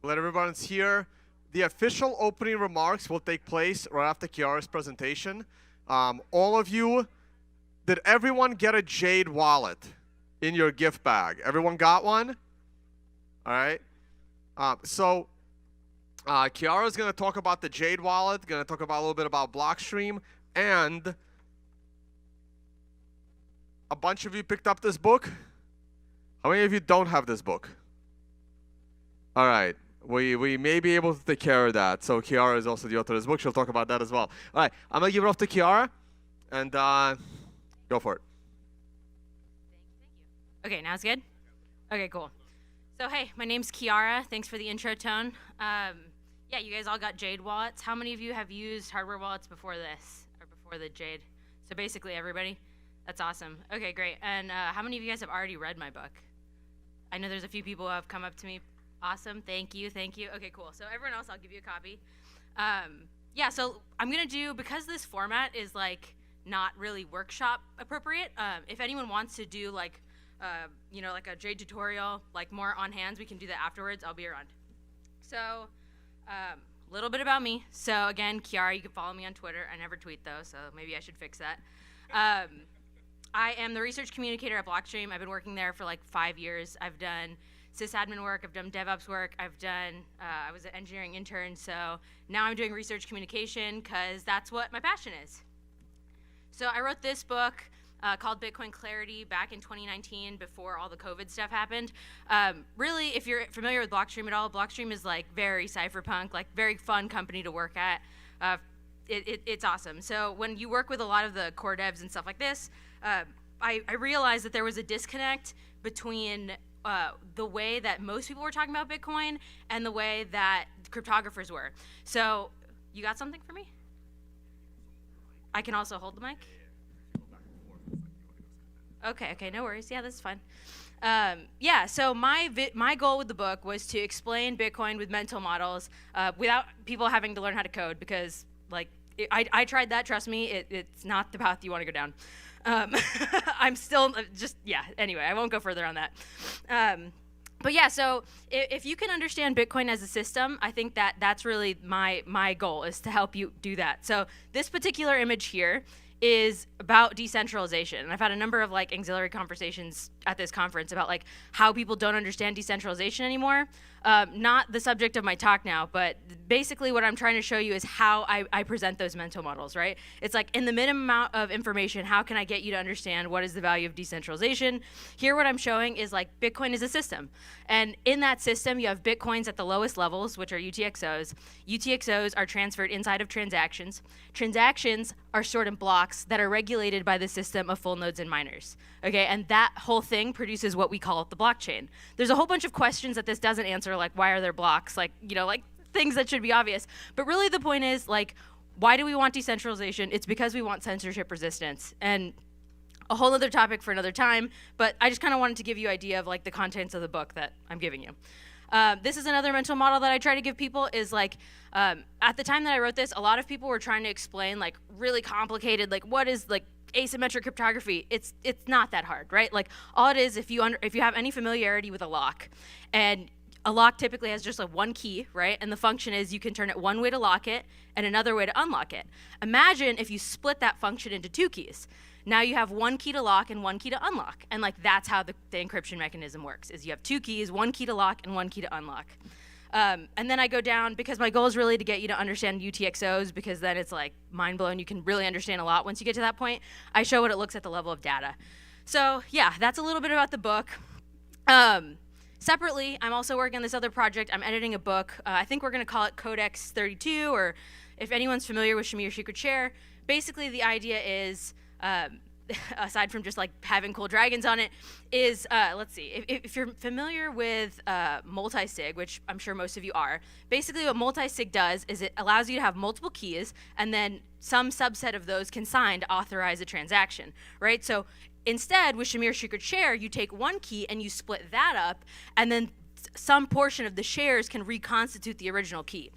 Let everyone's here. The official opening remarks will take place right after Kiara's presentation. All of you, did everyone get a Jade wallet in your gift bag? Everyone got one? All right. Kiara's going to talk about the Jade wallet, going to talk about a little bit about Blockstream, and a bunch of you picked up this book. How many of you don't have this book? All right. We may be able to take care of that. So Kiara is also the author of this book. She'll talk about that as well. All right. I'm going to give it off to Kiara, and go for it. Thank you. Okay, now it's good? Okay, cool. So, hey, my name's Kiara. Thanks for the intro tone. Yeah, you guys all got Jade wallets. How many of you have used hardware wallets before this, or before the Jade? So basically everybody? That's awesome. Okay, great. And how many of you guys have already read my book? I know there's a few people who have come up to me. Awesome, thank you. Okay, cool. So everyone else, I'll give you a copy. Yeah, so I'm gonna do, because this format is like not really workshop appropriate, if anyone wants to do like, like a Jade tutorial, like more on hands, we can do that afterwards. I'll be around. So, a little bit about me. So again, Kiara, you can follow me on Twitter. I never tweet though, so maybe I should fix that. I am the research communicator at Blockstream. I've been working there for like 5 years. I've done sysadmin work, I've done DevOps work, I was an engineering intern, so now I'm doing research communication because that's what my passion is. So I wrote this book called Bitcoin Clarity back in 2019 before all the COVID stuff happened. Really, if you're familiar with Blockstream at all, Blockstream is like very cypherpunk, like very fun company to work at. It's awesome. So when you work with a lot of the core devs and stuff like this, I realized that there was a disconnect between the way that most people were talking about Bitcoin and the way that cryptographers were. So, you got something for me? I can also hold the mic? Okay, no worries. Yeah, that's fine. Yeah, so my goal with the book was to explain Bitcoin with mental models without people having to learn how to code, because like I tried that, trust me, it's not the path you want to go down. I'm still anyway, I won't go further on that. But yeah, so if you can understand Bitcoin as a system, I think that's really my goal, is to help you do that. So this particular image here is about decentralization. And I've had a number of like auxiliary conversations at this conference about like how people don't understand decentralization anymore. Not the subject of my talk now, but basically what I'm trying to show you is how I present those mental models, right? It's like in the minimum amount of information, how can I get you to understand what is the value of decentralization? Here what I'm showing is like Bitcoin is a system. And in that system, you have Bitcoins at the lowest levels, which are UTXOs. UTXOs are transferred inside of transactions. Transactions are stored in blocks that are regulated by the system of full nodes and miners. Okay, and that whole thing produces what we call the blockchain. There's a whole bunch of questions that this doesn't answer, like why are there blocks, like things that should be obvious. But really the point is, like, why do we want decentralization? It's because we want censorship resistance. And a whole other topic for another time, but I just kind of wanted to give you an idea of like the contents of the book that I'm giving you. This is another mental model that I try to give people, is like, at the time that I wrote this, a lot of people were trying to explain like really complicated, like what is like asymmetric cryptography. It's not that hard, right? Like all it is, if you have any familiarity with a lock, and a lock typically has just like one key, right? And the function is you can turn it one way to lock it and another way to unlock it. Imagine if you split that function into two keys. Now you have one key to lock and one key to unlock. And like that's how the encryption mechanism works, is you have two keys, one key to lock and one key to unlock. And then I go down, because my goal is really to get you to understand UTXOs, because then it's like mind blowing. You can really understand a lot once you get to that point. I show what it looks at the level of data. So yeah, that's a little bit about the book. Separately, I'm also working on this other project. I'm editing a book. I think we're going to call it Codex 32, or if anyone's familiar with Shamir Secret Share, basically the idea is, aside from just like having cool dragons on it, is, let's see, if you're familiar with multi-sig, which I'm sure most of you are, basically what multi-sig does is it allows you to have multiple keys, and then some subset of those can sign to authorize a transaction, right? So instead, with Shamir Secret Share, you take one key and you split that up, and then some portion of the shares can reconstitute the original key.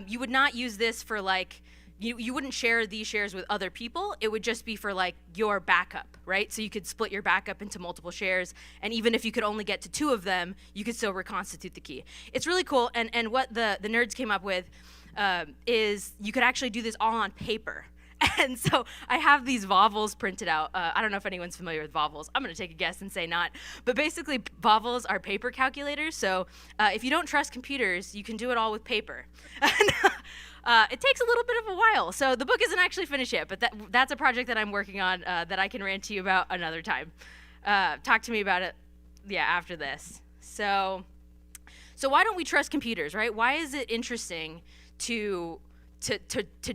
You would not use this for like you wouldn't share these shares with other people. It would just be for like your backup, right? So you could split your backup into multiple shares, and even if you could only get to 2 of them, you could still reconstitute the key. It's really cool, and what the nerds came up with is you could actually do this all on paper. And so I have these vowels printed out. I don't know if anyone's familiar with vowels. I'm going to take a guess and say not. But basically, vowels are paper calculators. So if you don't trust computers, you can do it all with paper. It takes a little bit of a while. So the book isn't actually finished yet, but that's a project that I'm working on that I can rant to you about another time. Talk to me about it, after this. So why don't we trust computers, right? Why is it interesting to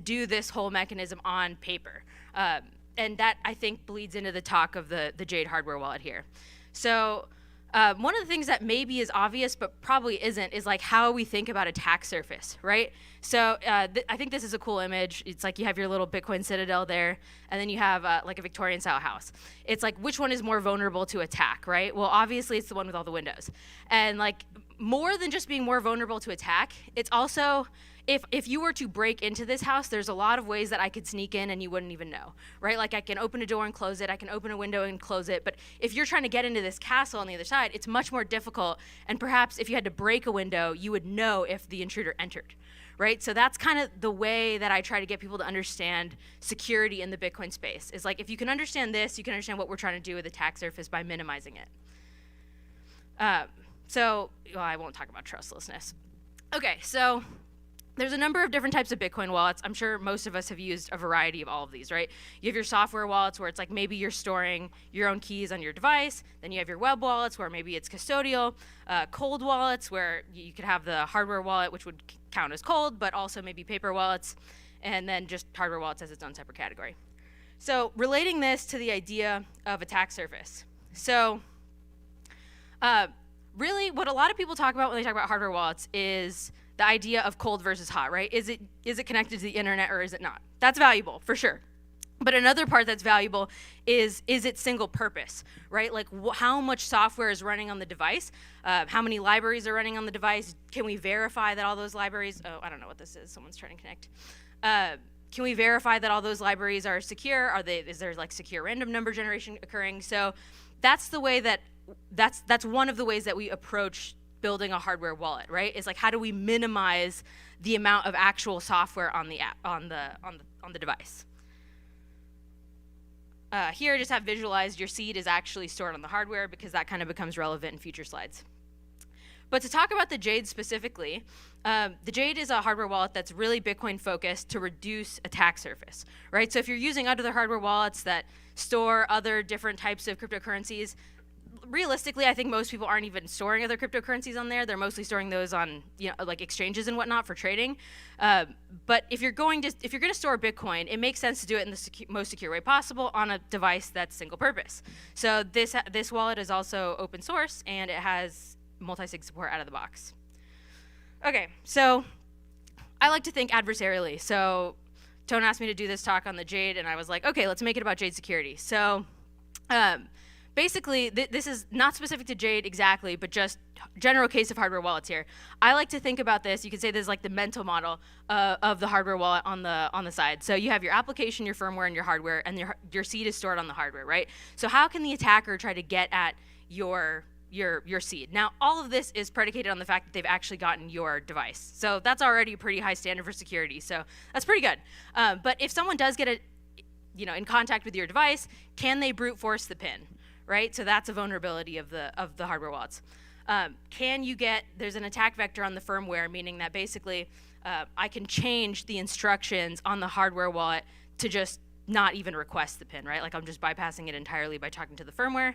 do this whole mechanism on paper? And that, I think, bleeds into the talk of the Jade hardware wallet here. So one of the things that maybe is obvious but probably isn't is like how we think about attack surface, right? So I think this is a cool image. It's like you have your little Bitcoin citadel there, and then you have like a Victorian style house. It's like, which one is more vulnerable to attack, right? Well, obviously it's the one with all the windows. And like, more than just being more vulnerable to attack, it's also, if you were to break into this house, there's a lot of ways that I could sneak in and you wouldn't even know, right? Like I can open a door and close it, I can open a window and close it, but if you're trying to get into this castle on the other side, it's much more difficult, and perhaps if you had to break a window, you would know if the intruder entered, right? So that's kind of the way that I try to get people to understand security in the Bitcoin space, is like, if you can understand this, you can understand what we're trying to do with attack surface by minimizing it. I won't talk about trustlessness. Okay, so there's a number of different types of Bitcoin wallets. I'm sure most of us have used a variety of all of these, right? You have your software wallets where it's like maybe you're storing your own keys on your device. Then you have your web wallets where maybe it's custodial. Cold wallets where you could have the hardware wallet, which would count as cold, but also maybe paper wallets. And then just hardware wallets as its own separate category. So relating this to the idea of attack surface. So really what a lot of people talk about when they talk about hardware wallets is the idea of cold versus hot, right? Is it connected to the internet or is it not? That's valuable, for sure. But another part that's valuable is it single purpose, right? Like how much software is running on the device, how many libraries are running on the device, can we verify that all those libraries, I don't know what this is, someone's trying to connect. Can we verify that all those libraries are secure? Is there like secure random number generation occurring? So that's the way that's one of the ways that we approach building a hardware wallet, right? Is like, how do we minimize the amount of actual software on the app, on the device? Here I just have visualized your seed is actually stored on the hardware because that kind of becomes relevant in future slides. But to talk about the Jade specifically, the Jade is a hardware wallet that's really Bitcoin focused to reduce attack surface, right? So if you're using other hardware wallets that store other different types of cryptocurrencies, realistically, I think most people aren't even storing other cryptocurrencies on there. They're mostly storing those on, like exchanges and whatnot for trading. But if you're going to store Bitcoin, it makes sense to do it in the most secure way possible on a device that's single purpose. So this wallet is also open source and it has multi-sig support out of the box. Okay, so I like to think adversarially. So Tone asked me to do this talk on the Jade, and I was like, okay, let's make it about Jade security. So basically, this is not specific to Jade exactly, but just general case of hardware wallets here. I like to think about this. You could say this is like the mental model of the hardware wallet on the side. So you have your application, your firmware, and your hardware, and your seed is stored on the hardware, right? So how can the attacker try to get at your seed? Now, all of this is predicated on the fact that they've actually gotten your device. So that's already a pretty high standard for security. So that's pretty good. But if someone does get in contact with your device, can they brute force the PIN? Right? So that's a vulnerability of the hardware wallets. There's an attack vector on the firmware, meaning that basically I can change the instructions on the hardware wallet to just not even request the PIN, right? Like I'm just bypassing it entirely by talking to the firmware.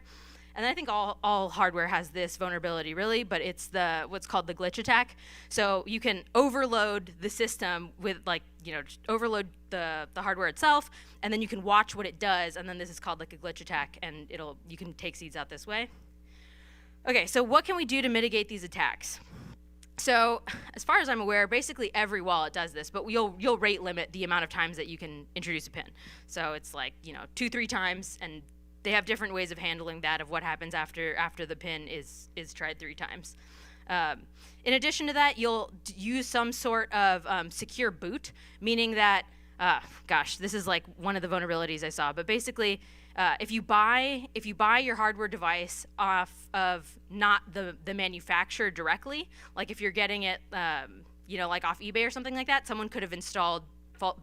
And I think all hardware has this vulnerability really, but it's what's called the glitch attack. So you can overload the system with just overload the hardware itself, and then you can watch what it does, and then this is called like a glitch attack, and you can take seeds out this way. Okay, so what can we do to mitigate these attacks? So as far as I'm aware, basically every wallet does this, but you'll rate limit the amount of times that you can introduce a PIN. So it's like 2-3 times, and they have different ways of handling that, of what happens after the PIN is tried 3 times. In addition to that, you'll use some sort of secure boot, meaning that gosh, this is like one of the vulnerabilities I saw. But basically, if you buy your hardware device off of not the manufacturer directly, like if you're getting it, like off eBay or something like that, someone could have installed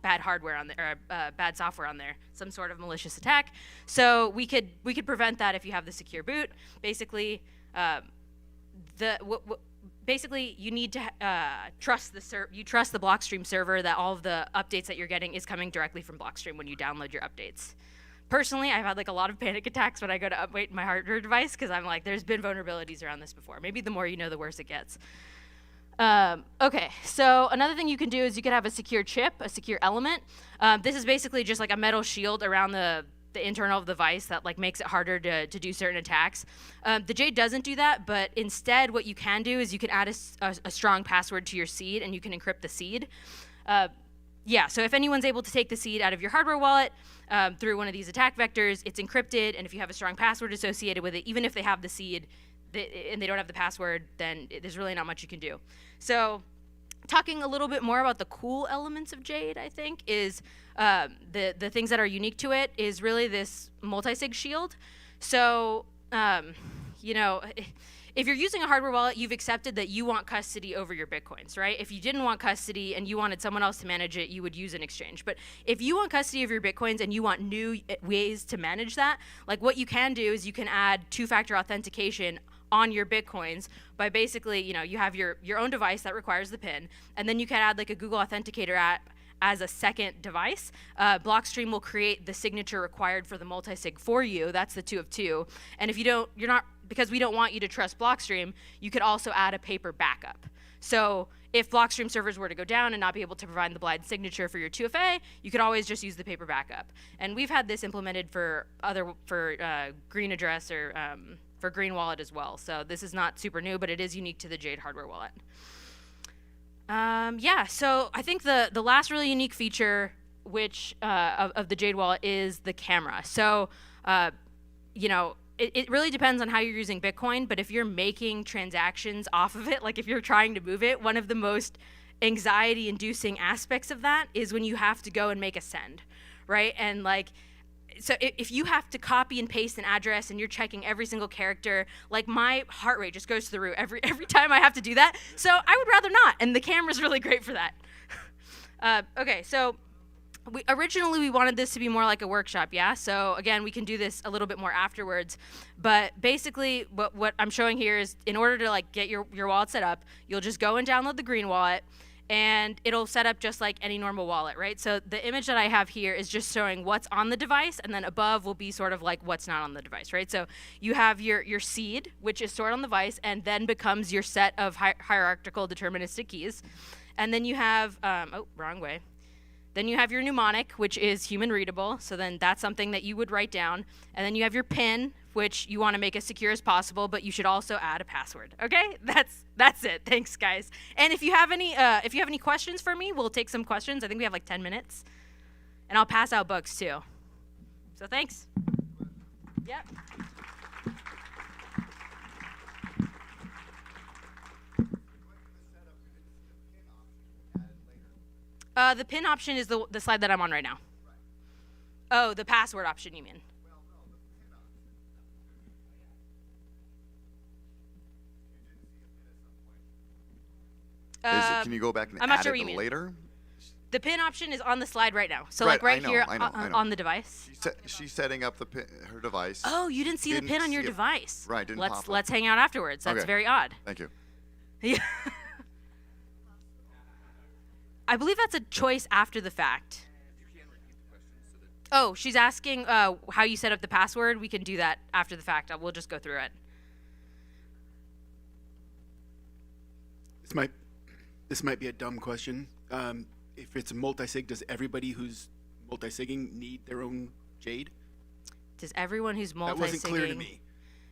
bad hardware on there, or bad software on there, some sort of malicious attack. So we could prevent that if you have the secure boot. Basically, basically you need to trust the Blockstream server that all of the updates that you're getting is coming directly from Blockstream when you download your updates. Personally, I've had like a lot of panic attacks when I go to update my hardware device because I'm like, there's been vulnerabilities around this before. Maybe the more you know, the worse it gets. Okay, so another thing you can do is you could have a secure chip, a secure element. This is basically just like a metal shield around the internal of the device that like makes it harder to do certain attacks. The Jade doesn't do that, but instead what you can do is you can add a strong password to your seed and you can encrypt the seed. So if anyone's able to take the seed out of your hardware wallet through one of these attack vectors, it's encrypted, and if you have a strong password associated with it, even if they have the seed and they don't have the password, then there's really not much you can do. So talking a little bit more about the cool elements of Jade, I think, is the things that are unique to it is really this multi-sig shield. So, if you're using a hardware wallet, you've accepted that you want custody over your Bitcoins, right? If you didn't want custody and you wanted someone else to manage it, you would use an exchange. But if you want custody of your Bitcoins and you want new ways to manage that, like what you can do is you can add two-factor authentication on your Bitcoins by basically, you have your own device that requires the PIN, and then you can add like a Google Authenticator app as a second device. Blockstream will create the signature required for the multi-sig for you. That's the 2 of 2. And if because we don't want you to trust Blockstream, you could also add a paper backup. So if Blockstream servers were to go down and not be able to provide the blind signature for your 2FA, you could always just use the paper backup. And we've had this implemented for Green Address or for Green Wallet as well. So this is not super new, but it is unique to the Jade hardware wallet. So I think the last really unique feature of the Jade wallet is the camera. So, it really depends on how you're using Bitcoin, but if you're making transactions off of it, like if you're trying to move it, one of the most anxiety-inducing aspects of that is when you have to go and make a send, right? And like, so if you have to copy and paste an address and you're checking every single character, like my heart rate just goes to the roof every time I have to do that. So I would rather not, and the camera's really great for that. Okay, so originally we wanted this to be more like a workshop, yeah? So again, we can do this a little bit more afterwards, but basically what I'm showing here is in order to like get your wallet set up, you'll just go and download the Green Wallet, and it'll set up just like any normal wallet, right? So the image that I have here is just showing what's on the device, and then above will be sort of like what's not on the device, right? So you have your seed, which is stored on the device, and then becomes your set of hierarchical deterministic keys. And then you have, wrong way. Then you have your mnemonic, which is human readable. So then that's something that you would write down. And then you have your PIN, which you want to make as secure as possible, but you should also add a password. Okay, that's it. Thanks, guys. And if you have any questions for me, we'll take some questions. I think we have like 10 minutes, and I'll pass out books too. So thanks. Yep. The PIN option is the slide that I'm on right now. Oh, the password option, you mean? Can you go back and add it later? The PIN option is on the slide right now. So right, like I know, here I know. On the device. She's setting up her device. Oh, you didn't see the PIN on your device. Right, didn't pop up. Let's hang out afterwards. That's Okay. very odd. Thank you. Yeah. I believe that's a choice after the fact. Oh, she's asking how you set up the password. We can do that after the fact. We'll just go through it. This might be a dumb question. If it's multi-sig, does everybody who's multi-sigging need their own Jade? Does everyone who's That wasn't clear to multi-sigging me.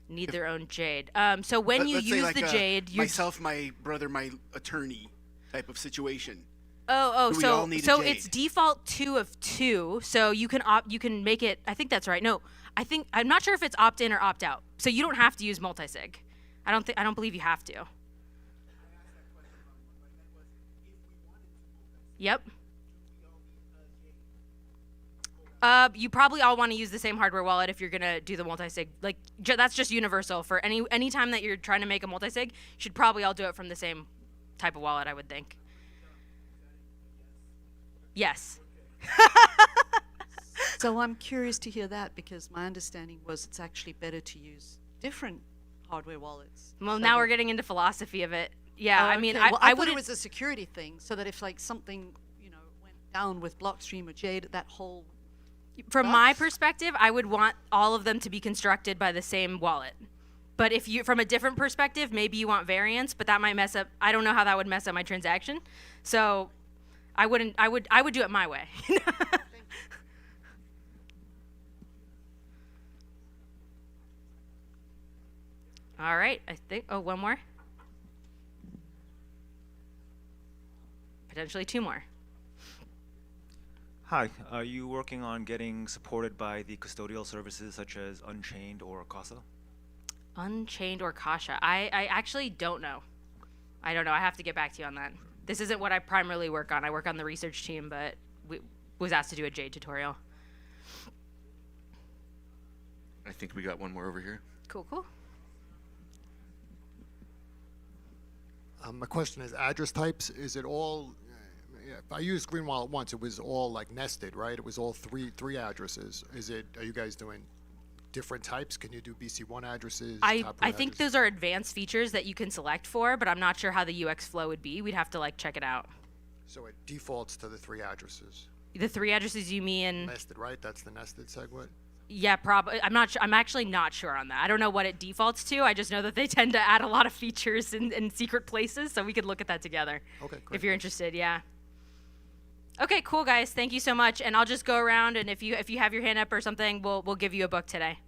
need their own Jade? So when you Let's say use like the Jade, you're myself, my brother, my attorney type of situation. Oh, Do we all need a so Jade? it's default 2 of 2. So you can make it. I think that's right. No, I'm not sure if it's opt in or opt out. So you don't have to use multi-sig. I don't believe you have to. Yep. You probably all want to use the same hardware wallet if you're gonna do the multi-sig. Like that's just universal for any time that you're trying to make a multi-sig. You should probably all do it from the same type of wallet, I would think. Yes. So I'm curious to hear that, because my understanding was it's actually better to use different hardware wallets. Well, So now that- we're getting into philosophy of it. Yeah, Oh, I mean, okay. Well, I thought would. it was a security thing, so that if like something, went down with Blockstream or Jade, that whole From my perspective, I would want all of them to be constructed by the same wallet. But if you, from a different perspective, maybe you want variants, but that might mess up. I don't know how that would mess up my transaction. So I wouldn't. I would do it my way. All right. I think. Oh, one more. Potentially two more. Hi, are you working on getting supported by the custodial services such as Unchained or Casa? Unchained or Kasha? I actually don't know. I don't know. I have to get back to you on that. This isn't what I primarily work on. I work on the research team, but was asked to do a Jade tutorial. I think we got one more over here. Cool, cool. My question is address types. Is it all? If I used Green Wallet once, it was all like nested, right? It was all three addresses. Is it? Are you guys doing different types? Can you do BC1 addresses? I top think addresses? those are advanced features that you can select for, but I'm not sure how the UX flow would be. We'd have to like check it out. So it defaults to the three addresses. The three addresses you mean? Nested, right? That's the nested SegWit. Yeah, probably. I'm not sure. I'm actually not sure on that. I don't know what it defaults to. I just know that they tend to add a lot of features in secret places, so we could look at that together. Okay, great. If you're interested, yeah. Okay, cool guys. Thank you so much. And I'll just go around, and if you have your hand up or something, we'll give you a book today.